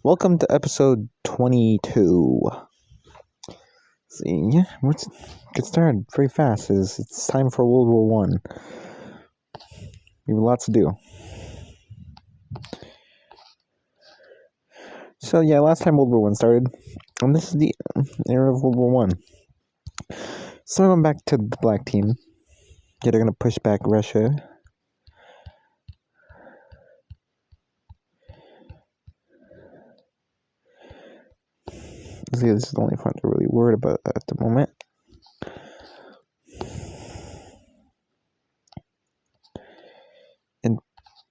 Welcome to episode 22. See, yeah, let's get started very fast. It's time for World War One. We have lots to do. So yeah, last time World War One started, and this is the era of World War One. So we're going back to the black team. Yeah, they're gonna push back Russia. See, this is the only front they're really worried about at the moment. And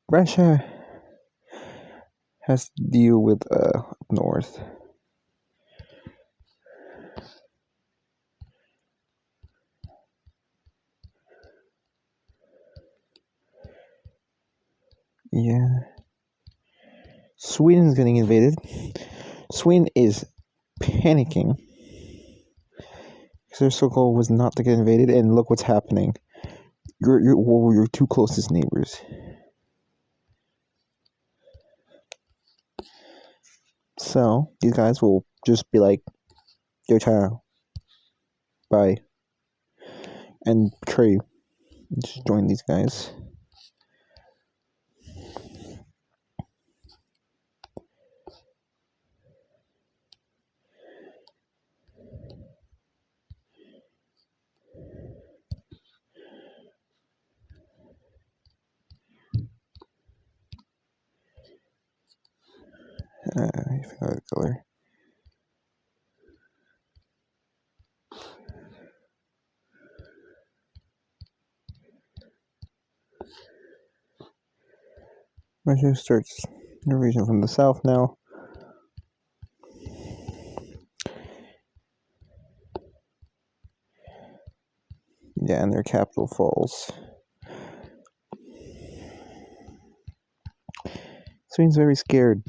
Russia has to deal with up north. Yeah. Sweden's getting invaded. Sweden is panicking because their sole goal was not to get invaded, and look what's happening. You're your two closest neighbors. So these guys will just be like, "Yo, China, bye," and betray you. Just join these guys. I forgot the color. Russia starts invasion from the south now. Yeah, and their capital falls. Sweden's very scared.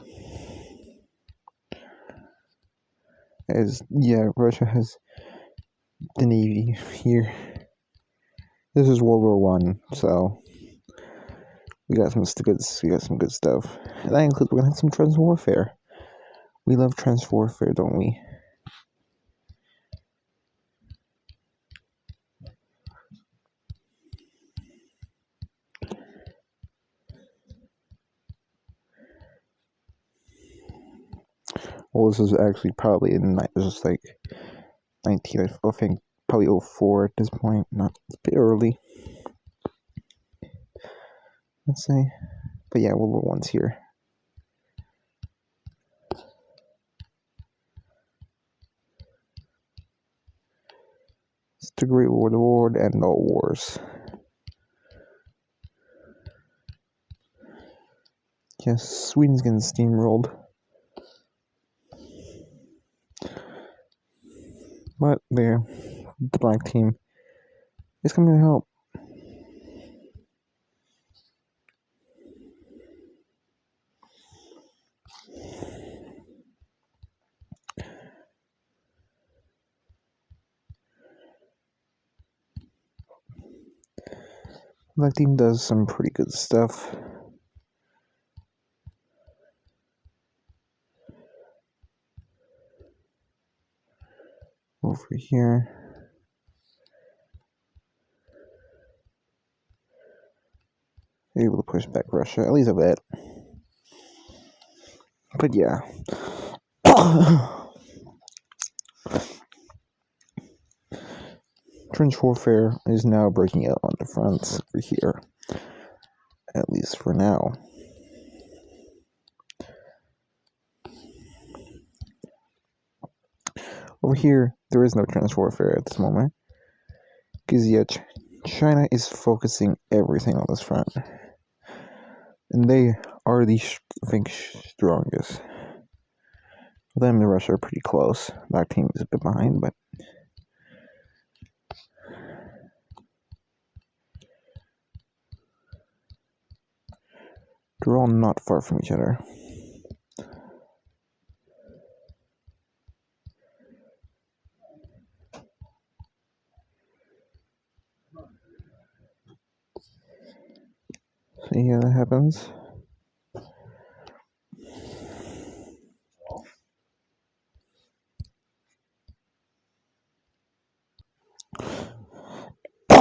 As yeah, Russia has the navy here. This is World War One, so we got some good stuff. And that includes we're gonna have some trans warfare. We love trans warfare, don't we? Well, this is actually probably just like 19, I think probably 04 at this point. Not a bit early, let's say. But yeah, World War One's here. It's the Great War, the war to end all wars. Yes, Sweden's getting steamrolled. But there, the black team is coming to help. Black team does some pretty good stuff. Over here. They're able to push back Russia, at least a bit. But yeah. Trench warfare is now breaking out on the fronts over here. At least for now. Over here, there is no trench warfare at this moment. Because yet, China is focusing everything on this front. And they are the, strongest. Them and Russia are pretty close. Black team is a bit behind, but they're all not far from each other. So yeah, that happens.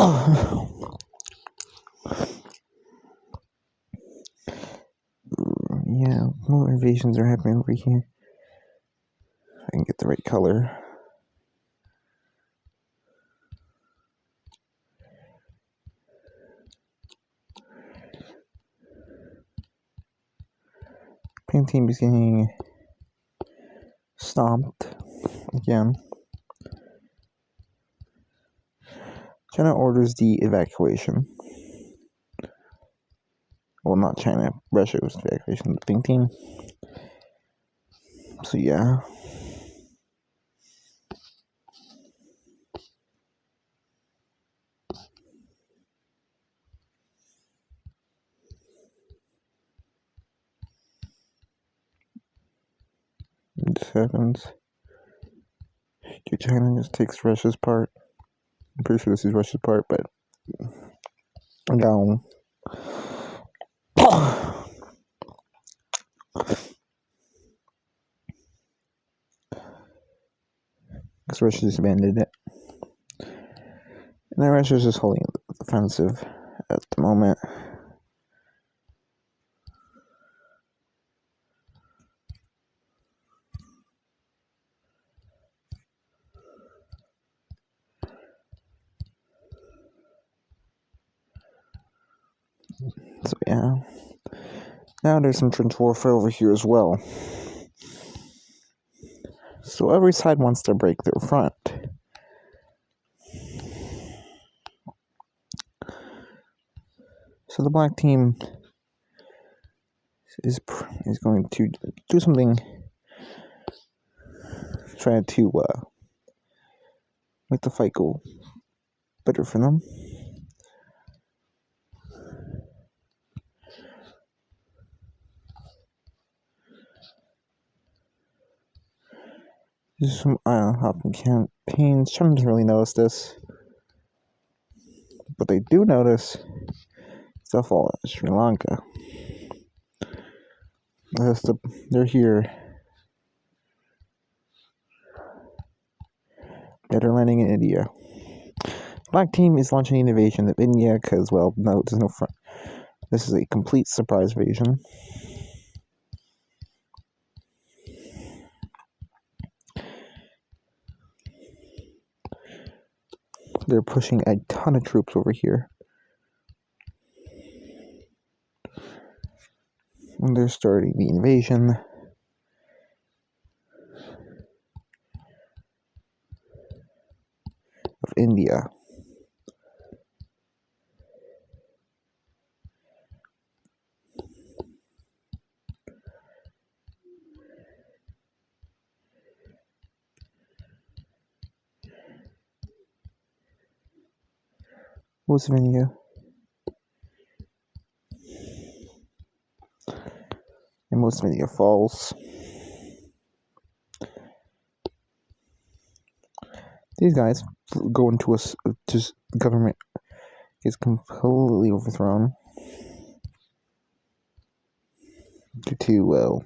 Yeah, more invasions are happening over here. If I can get the right color. Pink team is getting stomped again. China orders the evacuation. Well, not China. Russia was the evacuation of the pink team. So yeah. This happens. China just takes Russia's part. I'm pretty sure this is Russia's part, but no. Because Russia just abandoned it. And then Russia's just holding the offensive at the moment. So yeah. Now there's some trench warfare over here as well. So every side wants to break their front. So the black team is going to do something, try to make the fight go better for them. There's some island hopping campaigns. China doesn't really notice this, but they do notice stuff all in Sri Lanka. They're here. They're landing in India. Black team is launching an invasion of India because, well, no, there's no front. This is a complete surprise invasion. They're pushing a ton of troops over here. And they're starting the invasion. Of India. Most of India. And most of India falls. These guys go into just government is completely overthrown due to, well,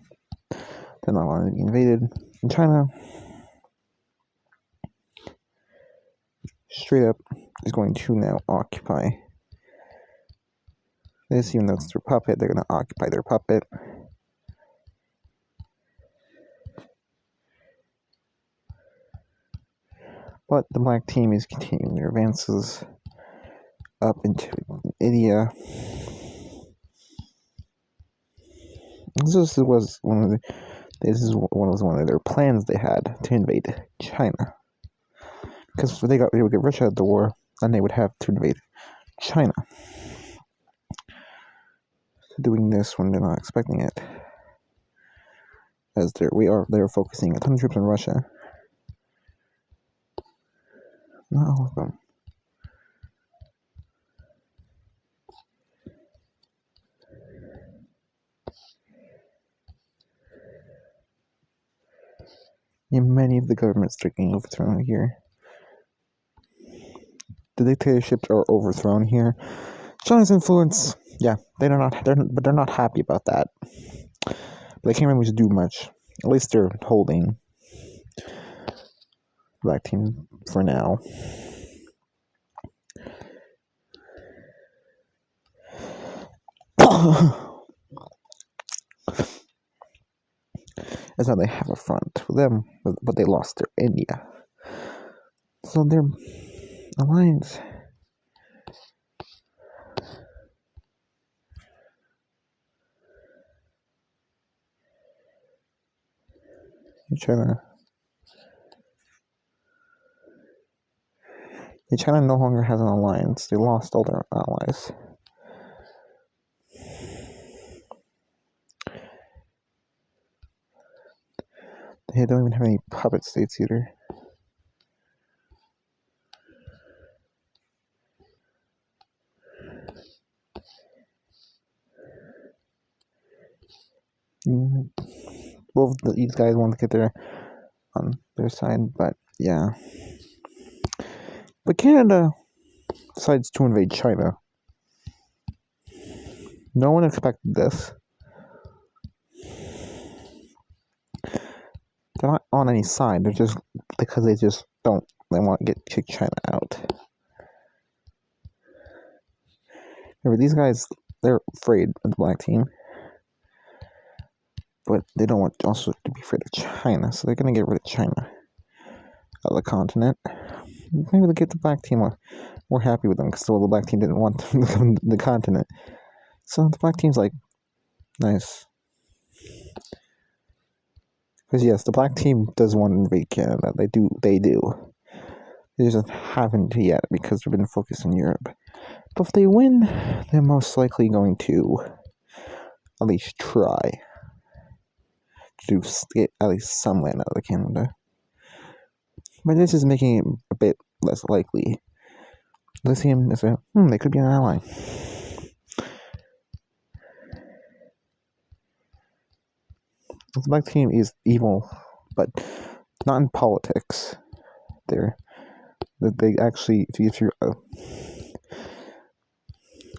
they're not wanting to be invaded. In China, straight up is going to now occupy this, even though it's their puppet, they're going to occupy their puppet. But the black team is continuing their advances up into India. This was one of their plans they had to invade China. Because if they would get Russia at the war, then they would have to invade China. So doing this when they're not expecting it, as they're focusing a ton of troops on Russia. Not all of them. And many of the governments are getting overthrown here. The dictatorships are overthrown here. China's influence, yeah, they're not happy about that. But they can't really do much. At least they're holding black team for now. It's not they have a front for them, but they lost their India. So their alliance. China no longer has an alliance. They lost all their allies. They don't even have any puppet states either. Both these guys want to get on their side, but yeah. But Canada decides to invade China. No one expected this. They're not on any side. They're just because they want to kick China out. Remember, these guys, they're afraid of the black team, but they don't want also to be afraid of China, so they're gonna get rid of China out of the continent. Maybe they'll get the black team more happy with them because the black team didn't want them to come to the continent. So the black team's like, nice. Because yes, the black team does want to invade Canada. They do. They just haven't yet because they've been focused on Europe. But if they win, they're most likely going to at least try to get at least some land out of Canada. But this is making it a bit less likely. Lithium is they could be an ally. The black team is evil, but not in politics. They actually, if you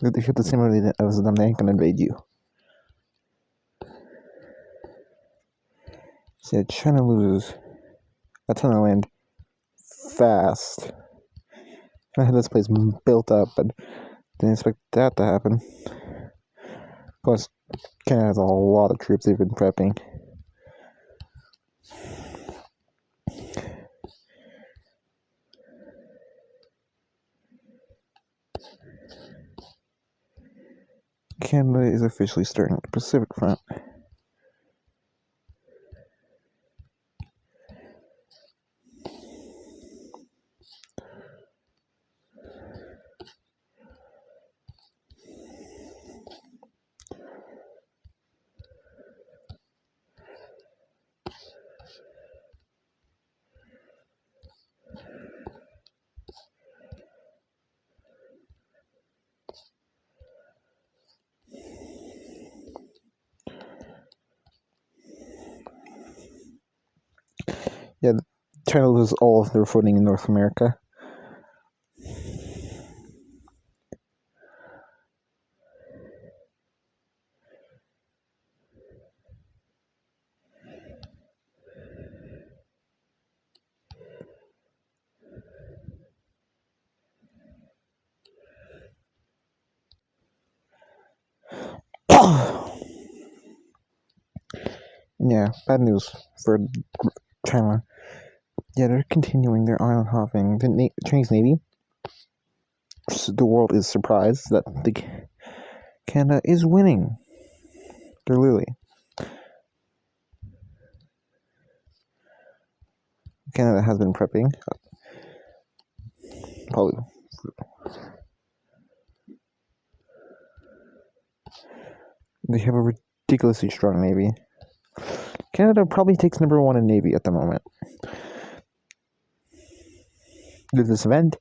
they feel the same way as them, they ain't gonna invade you. So China loses a ton of land fast. I had this place built up, but didn't expect that to happen. Of course, Canada has a lot of troops they've been prepping. Canada is officially starting the Pacific Front. Yeah, China loses all of their footing in North America. Yeah, bad news for China. Yeah, they're continuing their island hopping. The Chinese Navy, the world is surprised that Canada is winning. They're literally. Canada has been prepping. Probably. They have a ridiculously strong Navy. Canada probably takes number 1 in Navy at the moment. With this event,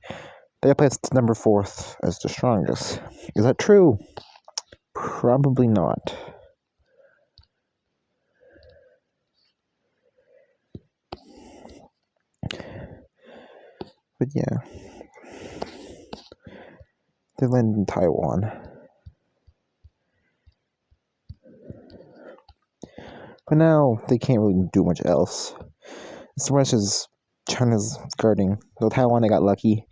they placed number 4th as the strongest. Is that true? Probably not. But yeah. They landed in Taiwan. But now they can't really do much else. As much as China's guarding. So Taiwan, they got lucky.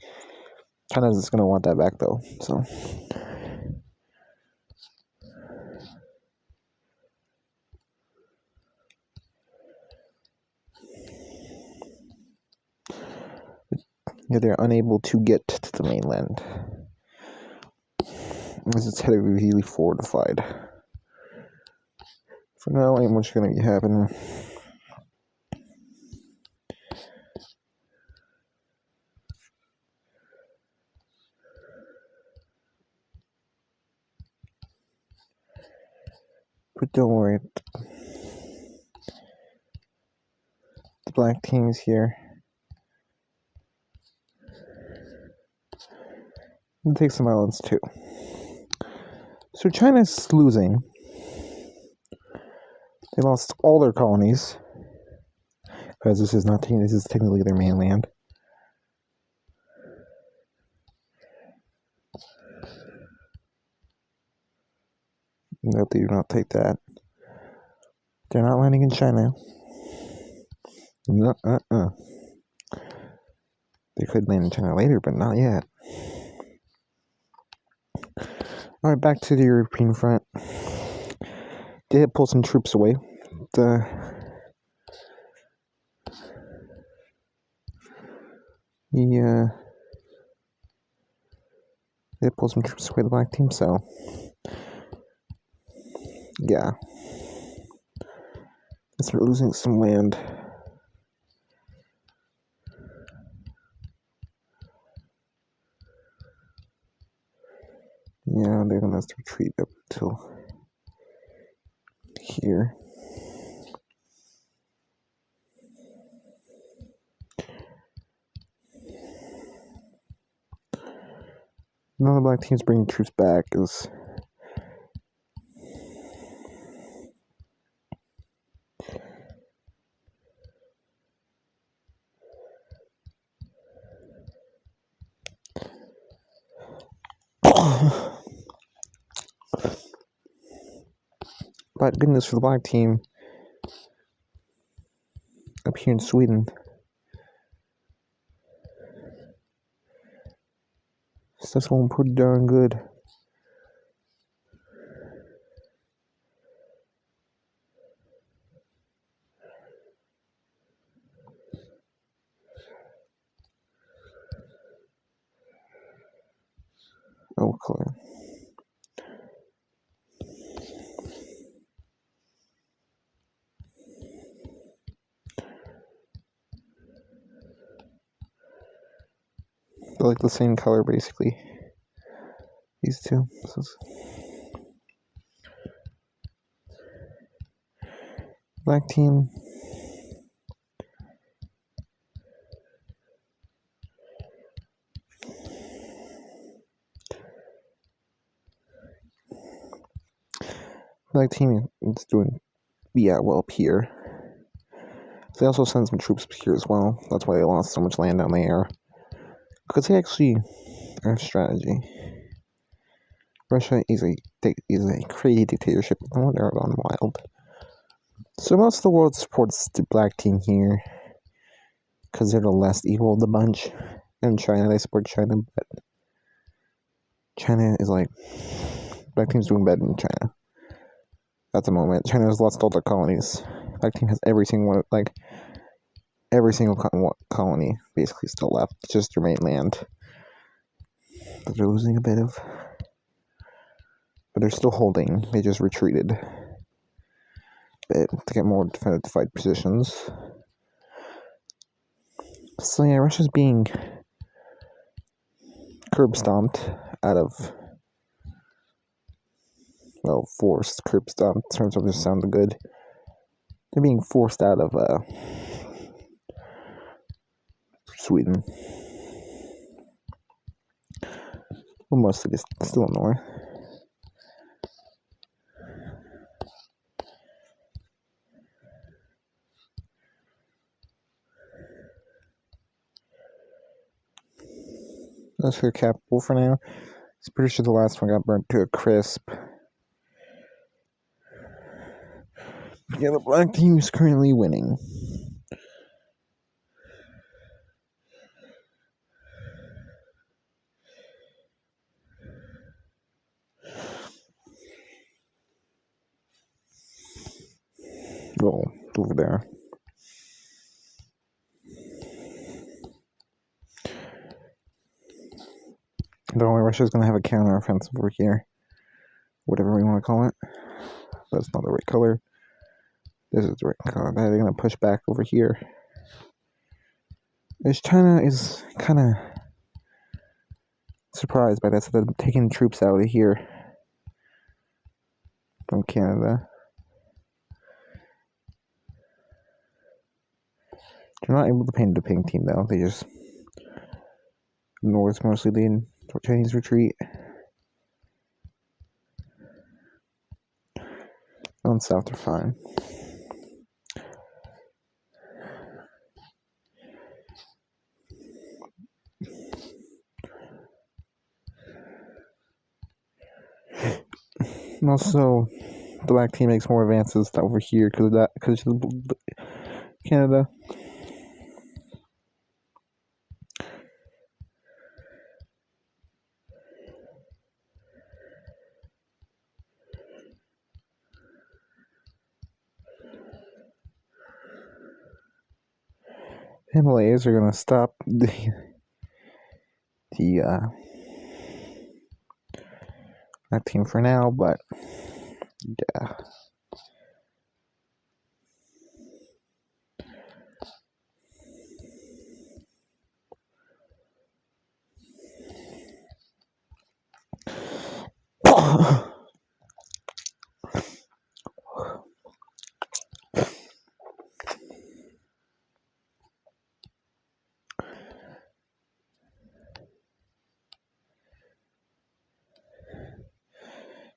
China's going to want that back though. So Yeah, they're unable to get to the mainland. As it's heavily fortified. For now, ain't much gonna be happening. But don't worry. The black team's here. It takes some islands too. So China's losing. They lost all their colonies. Because this is technically their mainland. Nope, they do not take that. They're not landing in China. They could land in China later, but not yet. Alright, back to the European front. They did pull some troops away. They pulled some troops away, the black team, so yeah. They're losing some land. Yeah, they're gonna have to retreat up until here. Now the black team's bringing troops back is but good news for the black team up here in Sweden. Stuff's going pretty darn good. Oh, clear. They're like the same color, basically. These two. Black team. Black team is doing well up here. So they also send some troops up here as well. That's why they lost so much land down there. Because they actually have strategy. Russia is a crazy dictatorship. Oh, they're gone wild. So most of the world supports the black team here. Because they're the less evil of the bunch. And China, they support China, but China is like, black team's doing better than China. At the moment, China has lost all their colonies. Black team has every single colony basically still left. It's just their mainland that they're losing a bit of. But they're still holding. They just retreated a bit to get more defensive positions. So yeah, Russia's being curb stomped out of, well, forced curb stomped. In terms of just sounding good, they're being forced out of Sweden. Well, most of it is still north. That's her capital for now. It's pretty sure the last one got burnt to a crisp. Yeah, the black team is currently winning. Oh, over there. Don't worry, Russia's gonna have a counter-offensive over here. Whatever we want to call it. That's not the right color. This is the right color. They're gonna push back over here. As China is kind of surprised by that, so they're taking troops out of here from Canada. They're not able to paint the pink team though. They just north mostly the Chinese retreat. On south they're fine. And also, the black team makes more advances over here because of that, because of Canada. Himalayas are gonna stop the black team for now, but yeah.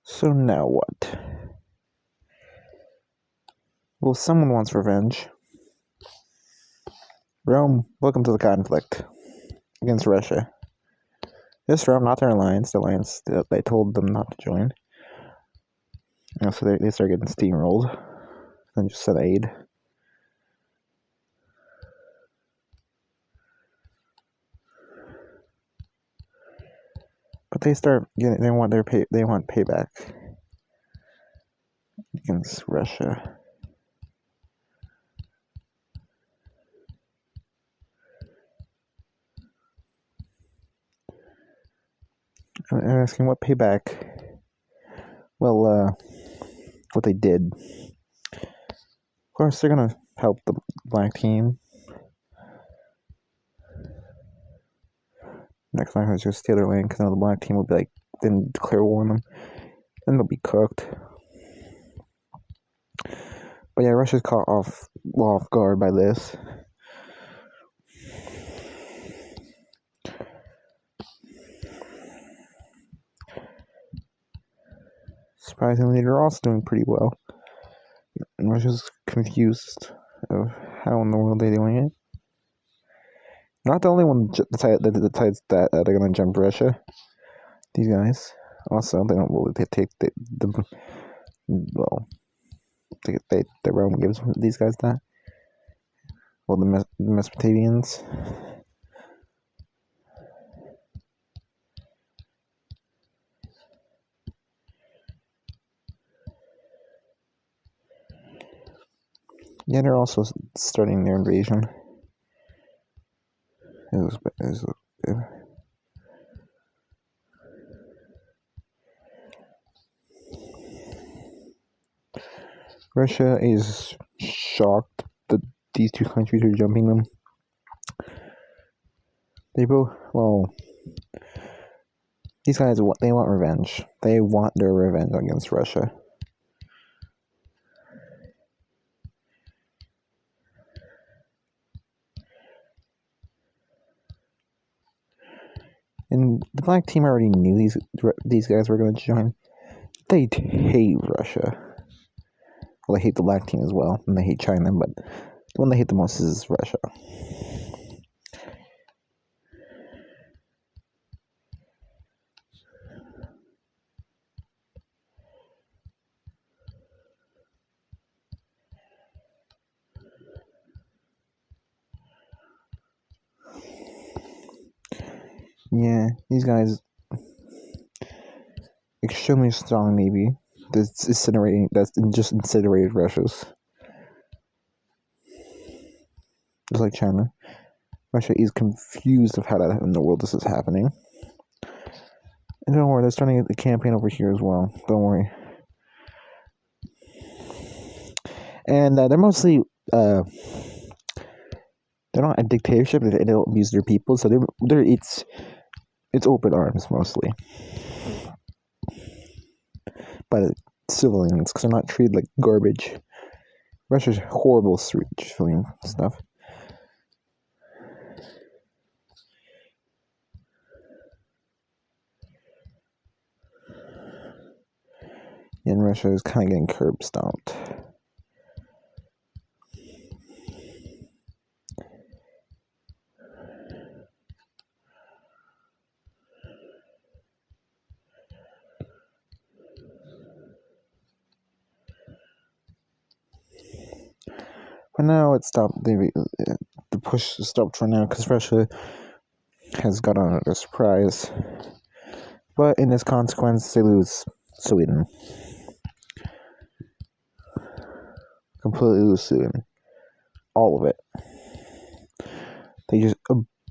So now what? Well, someone wants revenge. Rome, welcome to the conflict against Russia. This Rome, not their alliance, the alliance that they told them not to join. So they start getting steamrolled. Then just send aid. But they start getting, they want payback against Russia. I'm asking what payback? Well, what they did. Of course, they're gonna help the black team. Next time, it's just the other lane because now the black team will be like, then declare war on them, then they'll be cooked. But yeah, Russia's caught off guard by this. Surprisingly, they're also doing pretty well. And Russia's confused of how in the world they're doing it. Not the only one, the tides that they're gonna jump Russia. These guys also they don't really take the Rome gives these guys that. Well, the Mesopotamians. Yeah, they're also starting their invasion. Russia is shocked that these two countries are jumping them. They both, well, these guys, they want revenge. They want their revenge against Russia. And the black team already knew these guys were going to join. They hate Russia. Well, they hate the black team as well, and they hate China, but the one they hate the most is Russia. Yeah, these guys, extremely strong navy. That's just incinerated Russia's. Just like China. Russia is confused of how in the world this is happening. And don't worry, they're starting a campaign over here as well. Don't worry. And they're mostly they're not a dictatorship. They don't abuse their people, so it's open arms mostly, but civilians, because they're not treated like garbage. Russia's horrible civilian stuff. And Russia is kind of getting curb stomped. For now, it stopped. The push stopped for now because Russia has got on a surprise. But in this consequence, they lose Sweden. Completely lose Sweden. All of it. They just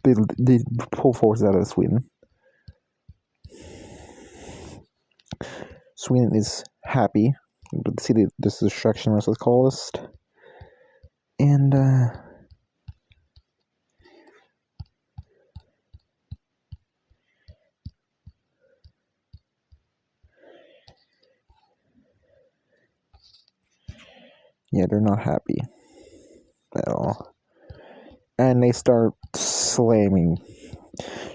they pull forces out of Sweden. Sweden is happy to see this destruction Russia's caused. And yeah, they're not happy at all. And they start slamming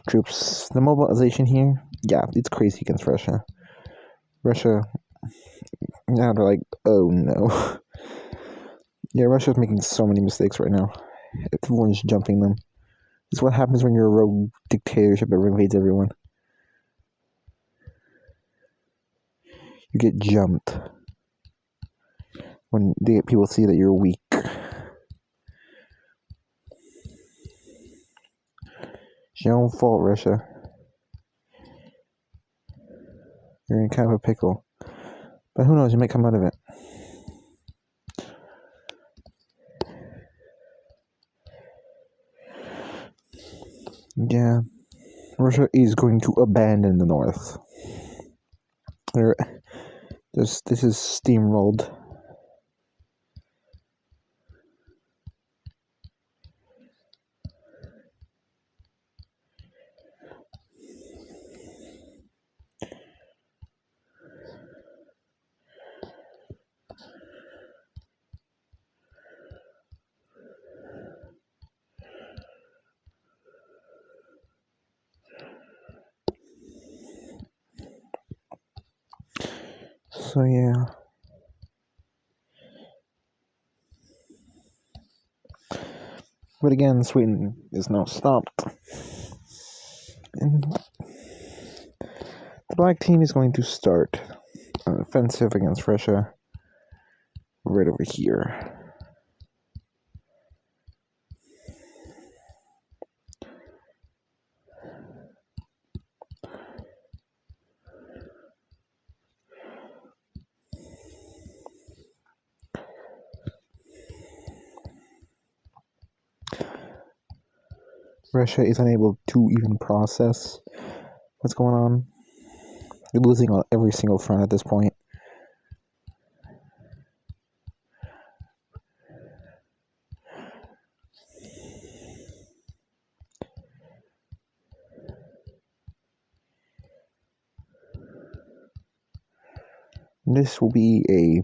troops. The mobilization here, yeah, it's crazy against Russia. Now they're like, oh no. Yeah, Russia's making so many mistakes right now. Everyone's jumping them. This is what happens when you're a rogue dictatorship that invades everyone. You get jumped when people see that you're weak. It's your own fault, Russia. You're in kind of a pickle. But who knows, you might come out of it. Yeah, Russia is going to abandon the North. This is steamrolled. So yeah. But again, Sweden is now stopped. And the Black Team is going to start an offensive against Russia right over here. Russia is unable to even process what's going on. They're losing on every single front at this point. This will be a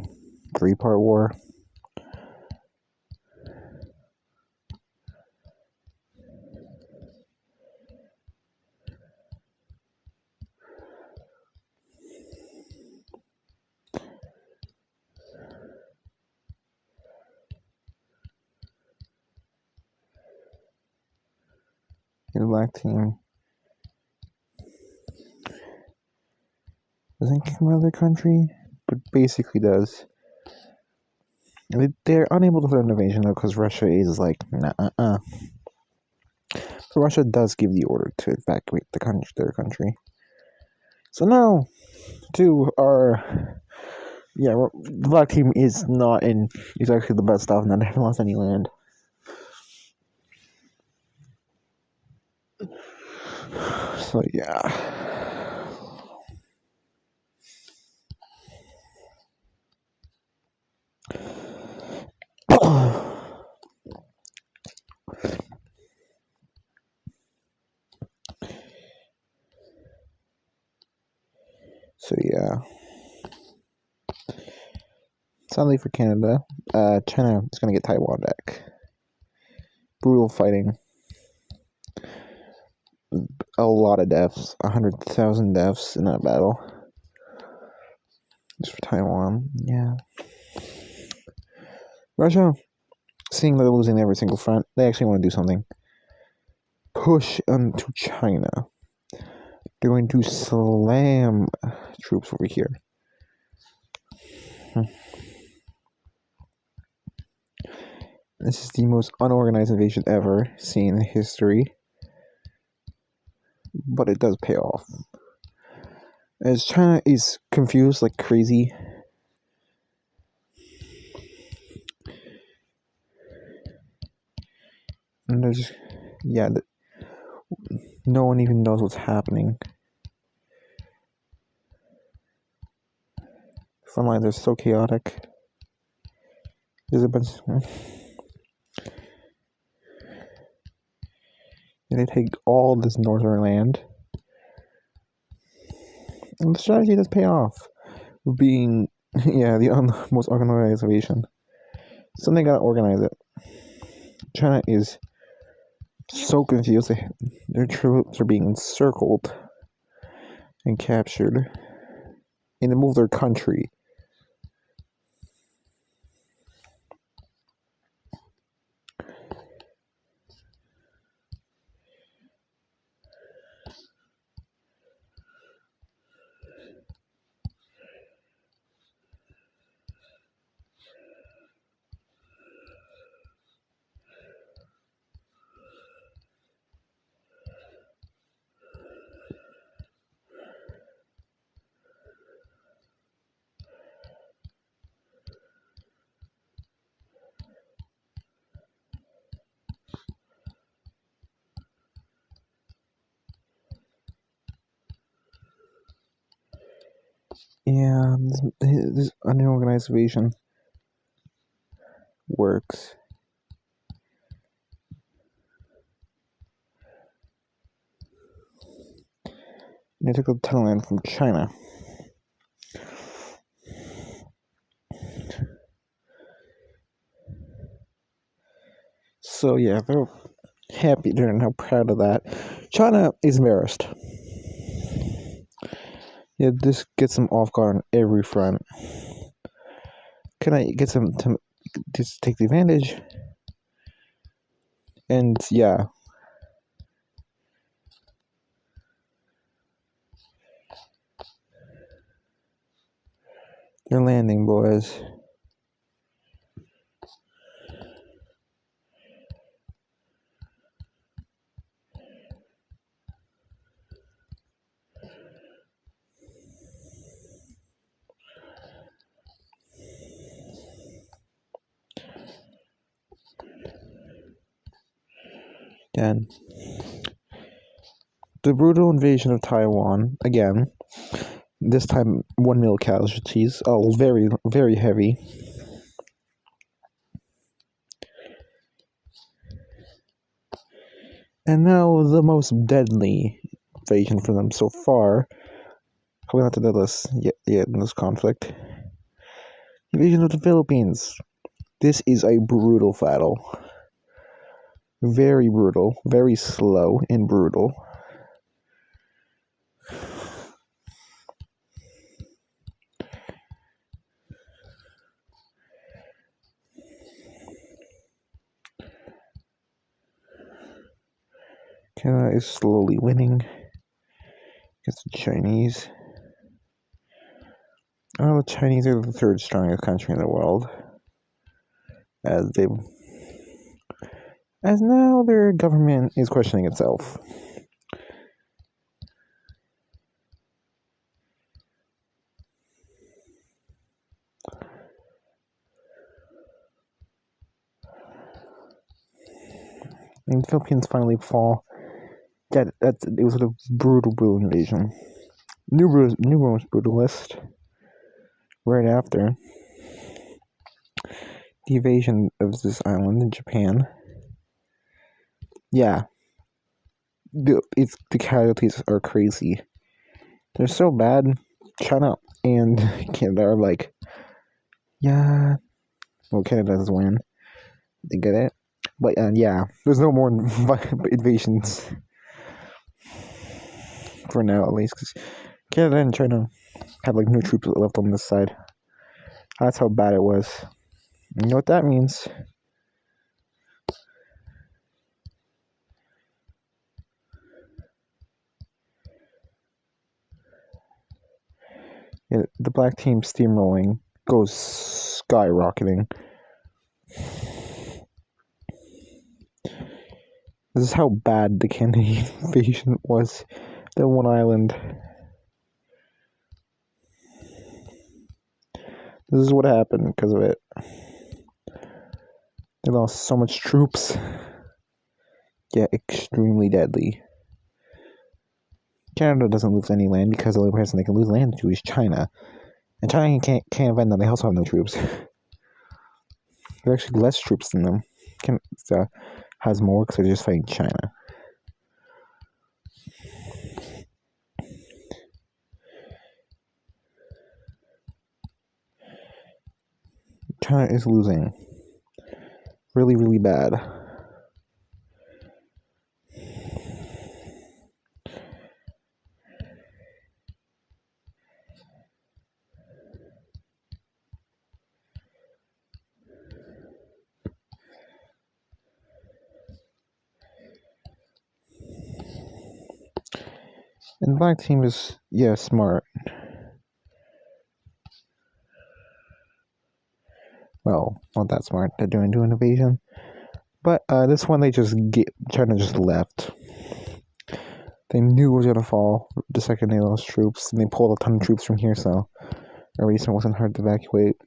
3-part war. The Black Team doesn't come out of their country, but basically does. They're unable to put an invasion though, because Russia is like, nah. So Russia does give the order to evacuate their country. So now, the Black Team is not in exactly the best off, not having lost any land. So yeah. So yeah. Sadly for Canada, China is gonna get Taiwan back. Brutal fighting. A lot of deaths. 100,000 deaths in that battle. Just for Taiwan. Yeah. Russia, seeing that they're losing every single front, they actually want to do something. Push onto China. They're going to slam troops over here. This is the most unorganized invasion ever seen in history. But it does pay off. As China is confused like crazy. And there's, yeah, no one even knows what's happening. Front lines are so chaotic. There's a bunch. They take all this northern land. And the strategy does pay off. Being, yeah, the most organized invasion. Something gotta organize it. China is so confused. Their troops are being encircled and captured. And to move their country. Yeah, this unorganized invasion works. They took a ton of land from China. So yeah, they're happy. They're now proud of that. China is embarrassed. Yeah, this gets them off guard on every front. Can I get them to just take the advantage? And yeah. They're landing, boys. Then the brutal invasion of Taiwan again. This time, 1 mil casualties. Oh, very, very heavy. And now the most deadly invasion for them so far. Probably not the deadliest yet in this conflict. Invasion of the Philippines. This is a brutal battle. Very brutal, very slow and brutal. Canada is slowly winning against the Chinese. Oh, the Chinese are the third strongest country in the world. As now their government is questioning itself. And the Philippines finally fall. It was a brutal invasion. New was brutalist. Right after the invasion of this island in Japan. Yeah. The casualties are crazy. They're so bad China and Canada are like, yeah, well, Canada does win. They get it. But yeah, there's no more invasions for now, at least, because Canada and China have like no troops left on this side. That's how bad it was. You know what that means? Yeah, the black team steamrolling goes skyrocketing. This is how bad the Canadian invasion was. That one island. This is what happened because of it. They lost so much troops. Yeah, extremely deadly. Canada doesn't lose any land because the only person they can lose land to is China. And China can't defend them. They also have no troops. They're actually less troops than them. Canada has more because they're just fighting China. China is losing. Really, really bad. And the black team is, yeah, smart. Well, not that smart. They're doing an invasion. But this one, China just left. They knew it was gonna fall the second they lost troops, and they pulled a ton of troops from here, so a reason it wasn't hard to evacuate.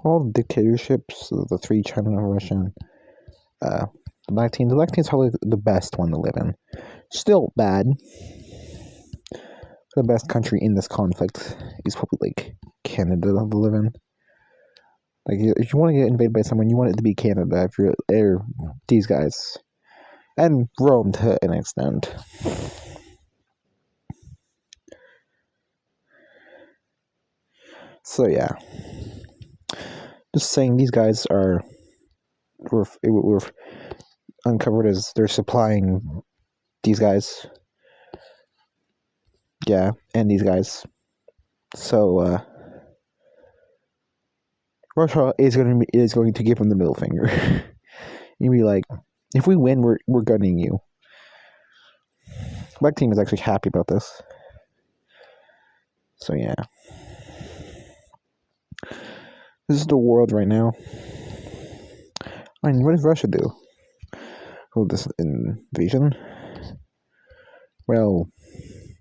All the dictatorships, the three, China, Russia, the black team. The black team is probably the best one to live in. Still bad. The best country in this conflict is probably like Canada to live in. Like, if you want to get invaded by someone, you want it to be Canada. If you're these guys, and Rome to an extent. So yeah, just saying these guys were uncovered as they're supplying these guys. Yeah, and these guys. So Russia is going to give them the middle finger. You'd be like, if we win, we're gunning you. Black team is actually happy about this. So yeah, this is the world right now. I mean, what does Russia do? Hold this invasion. Well,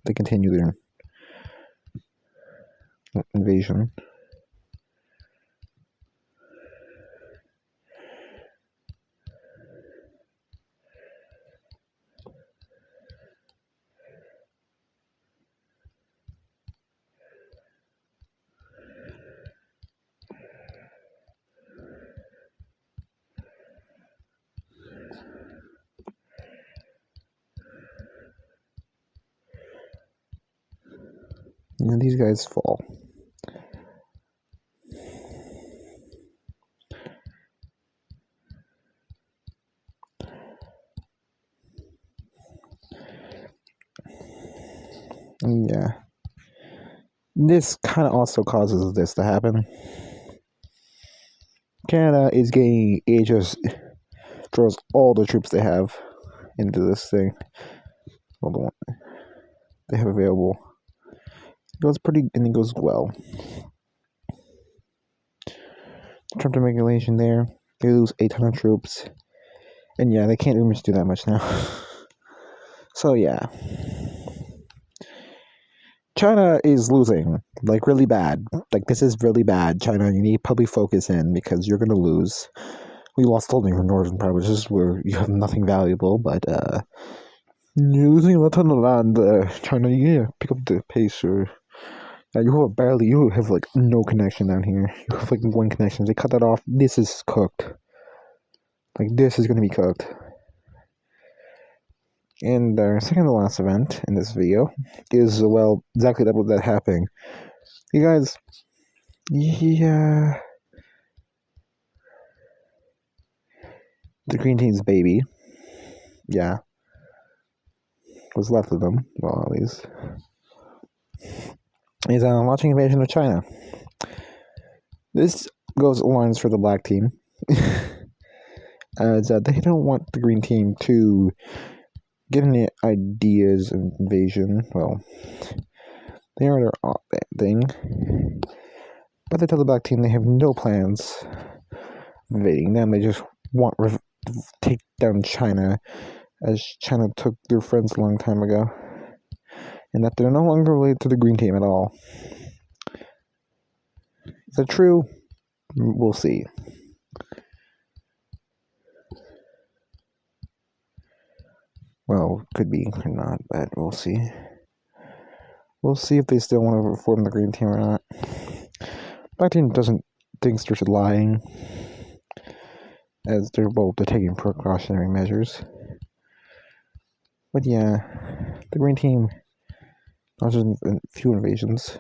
they continue their invasion. And these guys fall. And yeah. This kind of also causes this to happen. Canada is it just throws all the troops they have into this thing. All the one they have available. It goes well. Trump regulation there. They lose a ton of troops. And yeah, they can't really do that much now. So yeah. China is losing, like, really bad. Like, this is really bad. China, you need public focus in because you're gonna lose. We lost all your northern provinces where you have nothing valuable, but you're losing a ton of land. China, you need to pick up the pace, or you have like no connection down here. You have like one connection. They cut that off. This is cooked. Like, this is gonna be cooked. And our second to last event in this video is, well, exactly that happening. You guys, yeah, the green team's baby, yeah, what's left of them, well, at least, is launching invasion of China. This goes lines for the black team, as they don't want the green team to get any ideas of invasion. Well, they are their own thing, but they tell the black team they have no plans of invading them. They just want to take down China, as China took their friends a long time ago, and that they're no longer related to the green team at all. Is that true? We'll see. Well, could be or not, but we'll see. We'll see if they still want to reform the green team or not. Black team doesn't think they're lying, as they're taking precautionary measures. But yeah, the green team launches a few invasions.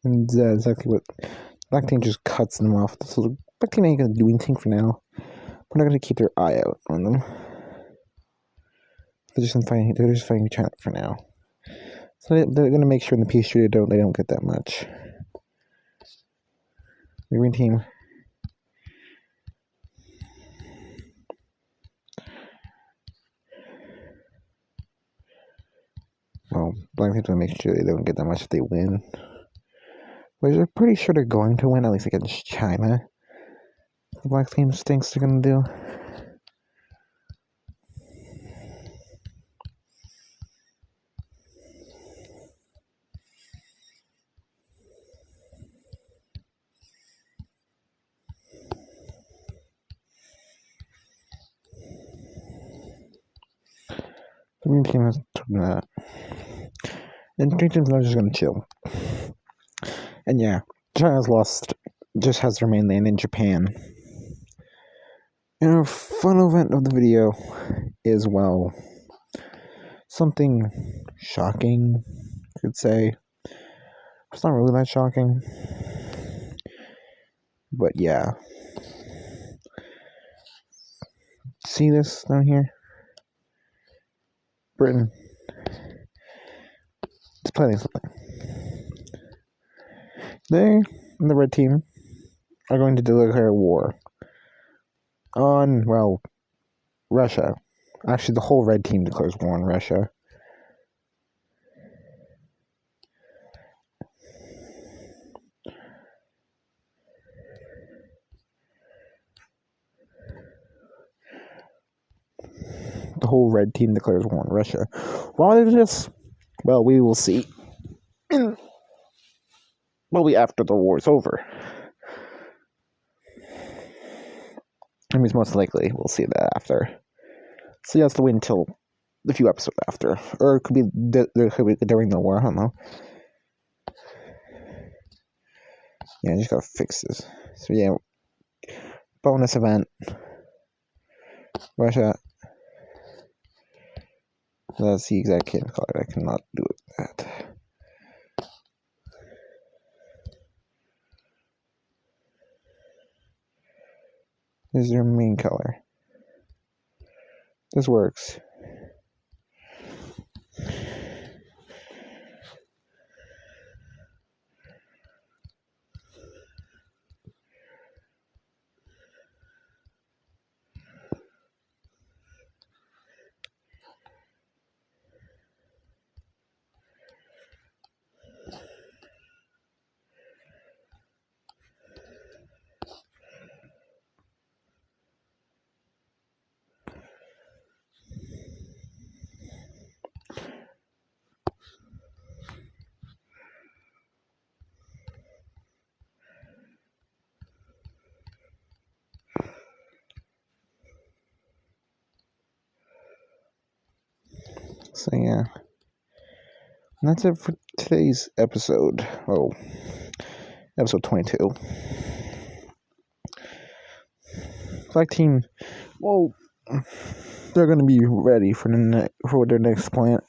And exactly what black team just cuts them off. So black team ain't gonna do anything for now. We're not gonna keep their eye out on them. They're just fighting China for now. So they're gonna make sure in the peace treaty they don't get that much. The green team, well, black team's gonna make sure they don't get that much if they win. Which they're pretty sure they're going to win, at least against China. The black team thinks they're gonna do. The green team has done that. And green team's not just gonna chill. And yeah, China's lost, just has their mainland in Japan. And a fun event of the video is, well, something shocking, I could say. It's not really that shocking. But yeah. See this down here? Britain is planning something. They, and the red team, are going to declare war on, well, Russia. Actually, the whole red team declares war on Russia. The whole red team declares war on Russia. Why is this? Well, we will see. Well, after the war is over. I mean, most likely we'll see that after. So you have to wait until a few episodes after, or it could be during the war. I don't know. Yeah, I just gotta fix this. So yeah, bonus event. Russia. That's the exact game color. I cannot do it that. This is their main color. This works. So yeah, And that's it for today's episode. Oh, episode 22. Black team, well, they're going to be ready for their next plan.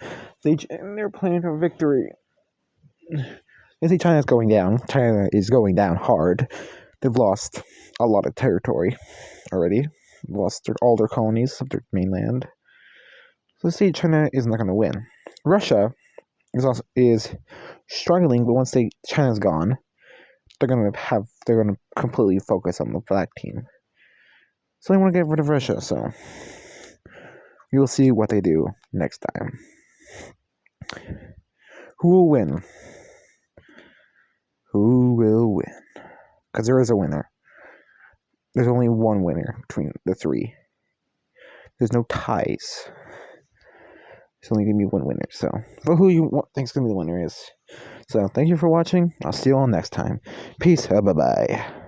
They're planning for victory. You see, China's going down. China is going down hard. They've lost a lot of territory already. Lost all their colonies of their mainland. So see, China is not going to win. Russia is struggling, but once China's gone, they're going to completely focus on the black team. So they want to get rid of Russia. So you'll see what they do next time. Who will win? Who will win? Because there is a winner. There's only one winner between the three. There's no ties. There's only going to be one winner. So, but who you think is going to be the winner is. So, thank you for watching. I'll see you all next time. Peace. Bye-bye.